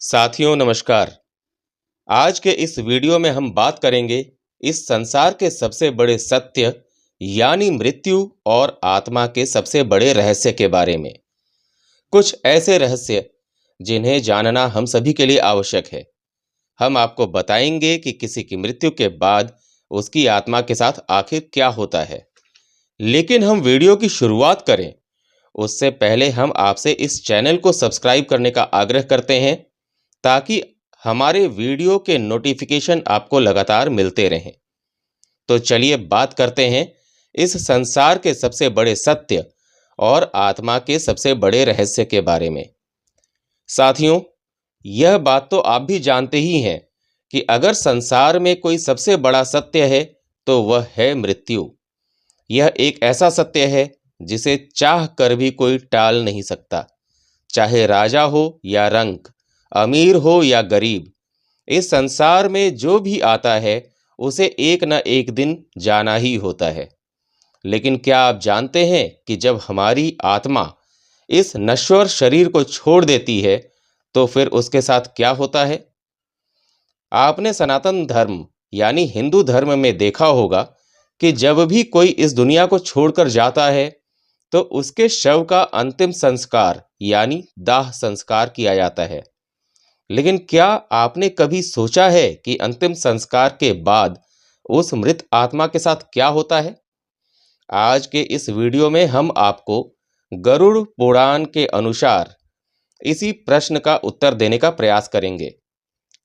साथियों नमस्कार। आज के इस वीडियो में हम बात करेंगे इस संसार के सबसे बड़े सत्य यानी मृत्यु और आत्मा के सबसे बड़े रहस्य के बारे में। कुछ ऐसे रहस्य जिन्हें जानना हम सभी के लिए आवश्यक है। हम आपको बताएंगे कि किसी की मृत्यु के बाद उसकी आत्मा के साथ आखिर क्या होता है। लेकिन हम वीडियो की शुरुआत करें उससे पहले हम आपसे इस चैनल को सब्सक्राइब करने का आग्रह करते हैं ताकि हमारे वीडियो के नोटिफिकेशन आपको लगातार मिलते रहें। तो चलिए बात करते हैं इस संसार के सबसे बड़े सत्य और आत्मा के सबसे बड़े रहस्य के बारे में। साथियों, यह बात तो आप भी जानते ही हैं कि अगर संसार में कोई सबसे बड़ा सत्य है तो वह है मृत्यु। यह एक ऐसा सत्य है जिसे चाह कर भी कोई टाल नहीं सकता। चाहे राजा हो या रंक, अमीर हो या गरीब, इस संसार में जो भी आता है उसे एक न एक दिन जाना ही होता है। लेकिन क्या आप जानते हैं कि जब हमारी आत्मा इस नश्वर शरीर को छोड़ देती है तो फिर उसके साथ क्या होता है? आपने सनातन धर्म यानी हिंदू धर्म में देखा होगा कि जब भी कोई इस दुनिया को छोड़कर जाता है तो उसके शव का अंतिम संस्कार यानी दाह संस्कार किया जाता है। लेकिन क्या आपने कभी सोचा है कि अंतिम संस्कार के बाद उस मृत आत्मा के साथ क्या होता है? आज के इस वीडियो में हम आपको गरुड़ पुराण के अनुसार इसी प्रश्न का उत्तर देने का प्रयास करेंगे।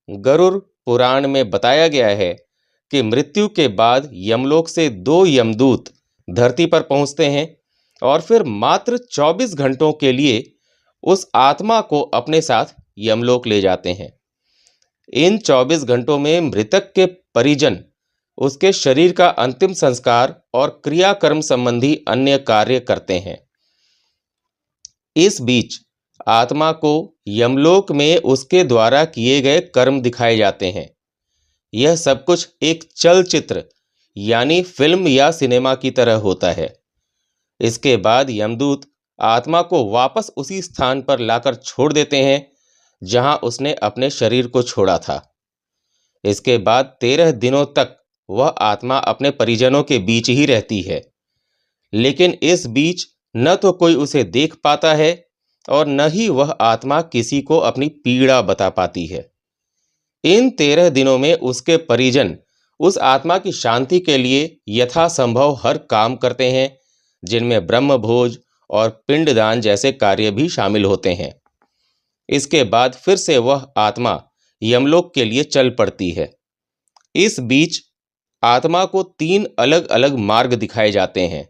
गरुड़ पुराण में बताया गया है कि मृत्यु के बाद यमलोक से 2 यमदूत धरती पर पहुंचते हैं और फिर मात्र 24 घंटों के लिए उस आत्मा को अपने साथ यमलोक ले जाते हैं। इन 24 घंटों में मृतक के परिजन उसके शरीर का अंतिम संस्कार और क्रियाकर्म संबंधी अन्य कार्य करते हैं। इस बीच आत्मा को यमलोक में उसके द्वारा किए गए कर्म दिखाए जाते हैं। यह सब कुछ एक चलचित्र यानी फिल्म या सिनेमा की तरह होता है। इसके बाद यमदूत आत्मा को वापस उसी स्थान पर लाकर छोड़ देते हैं जहां उसने अपने शरीर को छोड़ा था। इसके बाद 13 दिनों तक वह आत्मा अपने परिजनों के बीच ही रहती है। लेकिन इस बीच न तो कोई उसे देख पाता है और न ही वह आत्मा किसी को अपनी पीड़ा बता पाती है। इन 13 दिनों में उसके परिजन उस आत्मा की शांति के लिए यथासंभव हर काम करते हैं, जिनमें ब्रह्मभोज और पिंडदान जैसे कार्य भी शामिल होते हैं। इसके बाद फिर से वह आत्मा यमलोक के लिए चल पड़ती है। इस बीच आत्मा को 3 अलग अलग मार्ग दिखाए जाते हैं।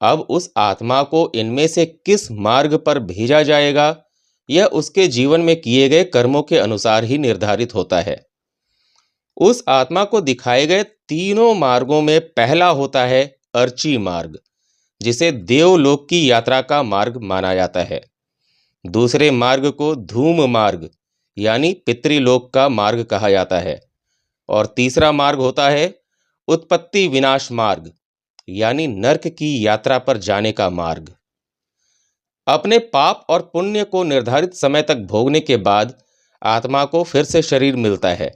अब उस आत्मा को इनमें से किस मार्ग पर भेजा जाएगा यह उसके जीवन में किए गए कर्मों के अनुसार ही निर्धारित होता है। उस आत्मा को दिखाए गए तीनों मार्गों में पहला होता है अर्ची मार्ग, जिसे देवलोक की यात्रा का मार्ग माना जाता है। दूसरे मार्ग को धूम मार्ग यानी पितृलोक का मार्ग कहा जाता है और तीसरा मार्ग होता है उत्पत्ति विनाश मार्ग यानी नर्क की यात्रा पर जाने का मार्ग। अपने पाप और पुण्य को निर्धारित समय तक भोगने के बाद आत्मा को फिर से शरीर मिलता है,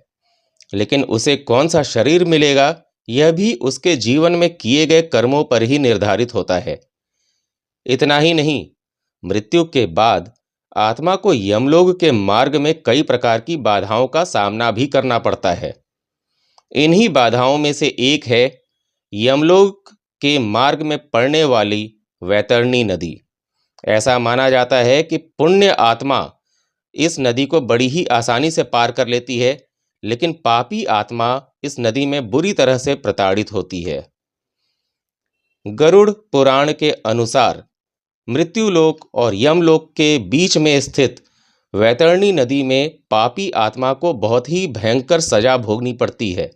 लेकिन उसे कौन सा शरीर मिलेगा यह भी उसके जीवन में किए गए कर्मों पर ही निर्धारित होता है। इतना ही नहीं, मृत्यु के बाद आत्मा को यमलोक के मार्ग में कई प्रकार की बाधाओं का सामना भी करना पड़ता है। इन्हीं बाधाओं में से एक है यमलोक के मार्ग में पड़ने वाली वैतरणी नदी। ऐसा माना जाता है कि पुण्य आत्मा इस नदी को बड़ी ही आसानी से पार कर लेती है, लेकिन पापी आत्मा इस नदी में बुरी तरह से प्रताड़ित होती है। गरुड़ पुराण के अनुसार मृत्युलोक और यमलोक के बीच में स्थित वैतरणी नदी में पापी आत्मा को बहुत ही भयंकर सजा भोगनी पड़ती है।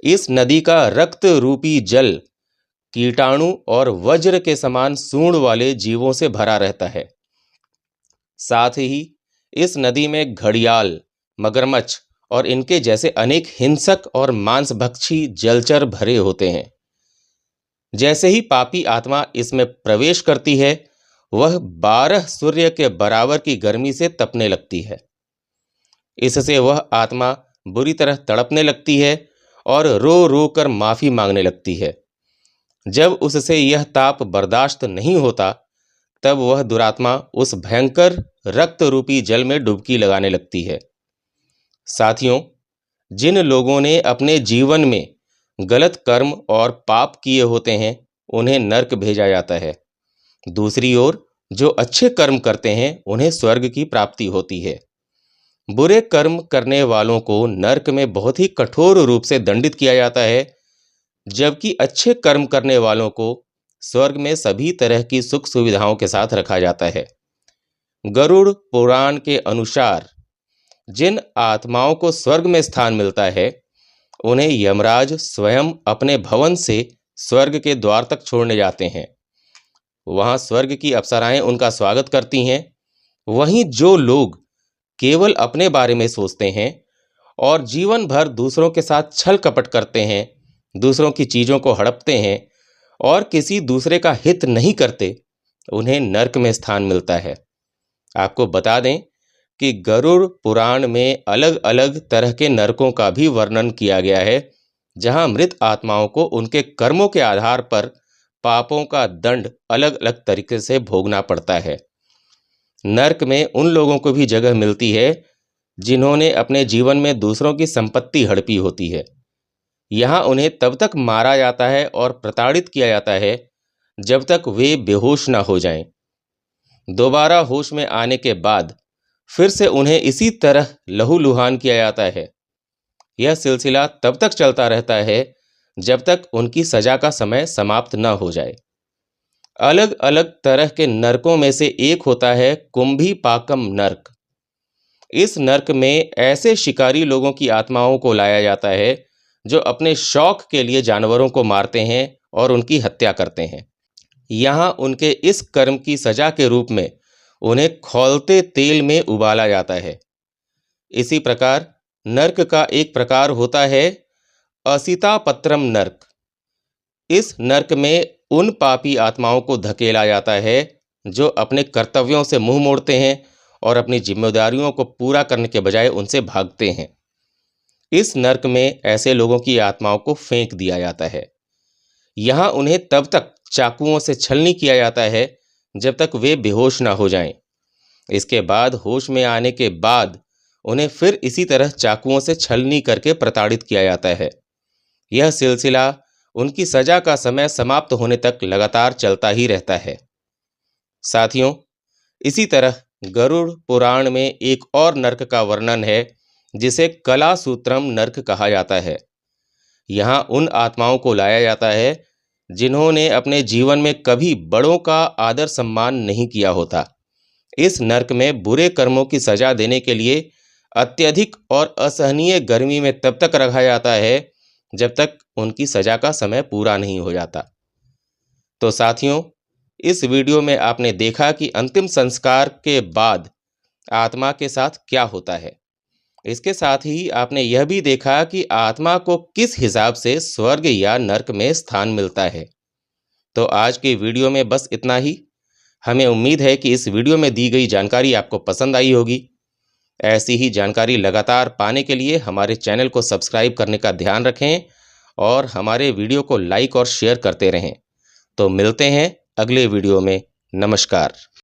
इस नदी का रक्त रूपी जल कीटाणु और वज्र के समान सूंड वाले जीवों से भरा रहता है। साथ ही इस नदी में घड़ियाल, मगरमच्छ और इनके जैसे अनेक हिंसक और मांसभक्षी जलचर भरे होते हैं। जैसे ही पापी आत्मा इसमें प्रवेश करती है वह 12 सूर्य के बराबर की गर्मी से तपने लगती है। इससे वह आत्मा बुरी तरह तड़पने लगती है और रो रो कर माफ़ी मांगने लगती है। जब उससे यह ताप बर्दाश्त नहीं होता, तब वह दुरात्मा उस भयंकर रक्त रूपी जल में डुबकी लगाने लगती है। साथियों, जिन लोगों ने अपने जीवन में गलत कर्म और पाप किए होते हैं, उन्हें नरक भेजा जाता है। दूसरी ओर जो अच्छे कर्म करते हैं, उन्हें स्वर्ग की प्राप्ति होती है। बुरे कर्म करने वालों को नरक में बहुत ही कठोर रूप से दंडित किया जाता है, जबकि अच्छे कर्म करने वालों को स्वर्ग में सभी तरह की सुख सुविधाओं के साथ रखा जाता है। गरुड़ पुराण के अनुसार जिन आत्माओं को स्वर्ग में स्थान मिलता है, उन्हें यमराज स्वयं अपने भवन से स्वर्ग के द्वार तक छोड़ने जाते हैं। वहां स्वर्ग की अप्सराएं उनका स्वागत करती हैं। वहीं जो लोग केवल अपने बारे में सोचते हैं और जीवन भर दूसरों के साथ छल कपट करते हैं, दूसरों की चीज़ों को हड़पते हैं और किसी दूसरे का हित नहीं करते, उन्हें नरक में स्थान मिलता है। आपको बता दें कि गरुड़ पुराण में अलग अलग तरह के नरकों का भी वर्णन किया गया है, जहां मृत आत्माओं को उनके कर्मों के आधार पर पापों का दंड अलग अलग तरीके से भोगना पड़ता है। नरक में उन लोगों को भी जगह मिलती है जिन्होंने अपने जीवन में दूसरों की संपत्ति हड़पी होती है। यहाँ उन्हें तब तक मारा जाता है और प्रताड़ित किया जाता है जब तक वे बेहोश ना हो जाएं। दोबारा होश में आने के बाद फिर से उन्हें इसी तरह लहूलुहान किया जाता है। यह सिलसिला तब तक चलता रहता है जब तक उनकी सजा का समय समाप्त न हो जाए। अलग अलग तरह के नरकों में से एक होता है कुंभी पाकम नरक। इस नरक में ऐसे शिकारी लोगों की आत्माओं को लाया जाता है जो अपने शौक के लिए जानवरों को मारते हैं और उनकी हत्या करते हैं। यहाँ उनके इस कर्म की सजा के रूप में उन्हें खौलते तेल में उबाला जाता है। इसी प्रकार नरक का एक प्रकार होता है असितापत्रम नरक। इस नरक में उन पापी आत्माओं को धकेला जाता है जो अपने कर्तव्यों से मुंह मोड़ते हैं और अपनी जिम्मेदारियों को पूरा करने के बजाय उनसे भागते हैं। इस नरक में ऐसे लोगों की आत्माओं को फेंक दिया जाता है। यहाँ उन्हें तब तक चाकुओं से छलनी किया जाता है जब तक वे बेहोश ना हो जाएं। इसके बाद होश में आने के बाद उन्हें फिर इसी तरह चाकुओं से छलनी करके प्रताड़ित किया जाता है। यह सिलसिला उनकी सजा का समय समाप्त होने तक लगातार चलता ही रहता है। साथियों, इसी तरह गरुड़ पुराण में एक और नरक का वर्णन है जिसे कलासूत्रम नरक कहा जाता है। यहाँ उन आत्माओं को लाया जाता है जिन्होंने अपने जीवन में कभी बड़ों का आदर सम्मान नहीं किया होता। इस नरक में बुरे कर्मों की सजा देने के लिए अत्यधिक और असहनीय गर्मी में तब तक रखा जाता है जब तक उनकी सजा का समय पूरा नहीं हो जाता। तो साथियों, इस वीडियो में आपने देखा कि अंतिम संस्कार के बाद आत्मा के साथ क्या होता है। इसके साथ ही आपने यह भी देखा कि आत्मा को किस हिसाब से स्वर्ग या नरक में स्थान मिलता है। तो आज की वीडियो में बस इतना ही। हमें उम्मीद है कि इस वीडियो में दी गई जानकारी आपको पसंद आई होगी। ऐसी ही जानकारी लगातार पाने के लिए हमारे चैनल को सब्सक्राइब करने का ध्यान रखें और हमारे वीडियो को लाइक और शेयर करते रहें। तो मिलते हैं अगले वीडियो में। नमस्कार।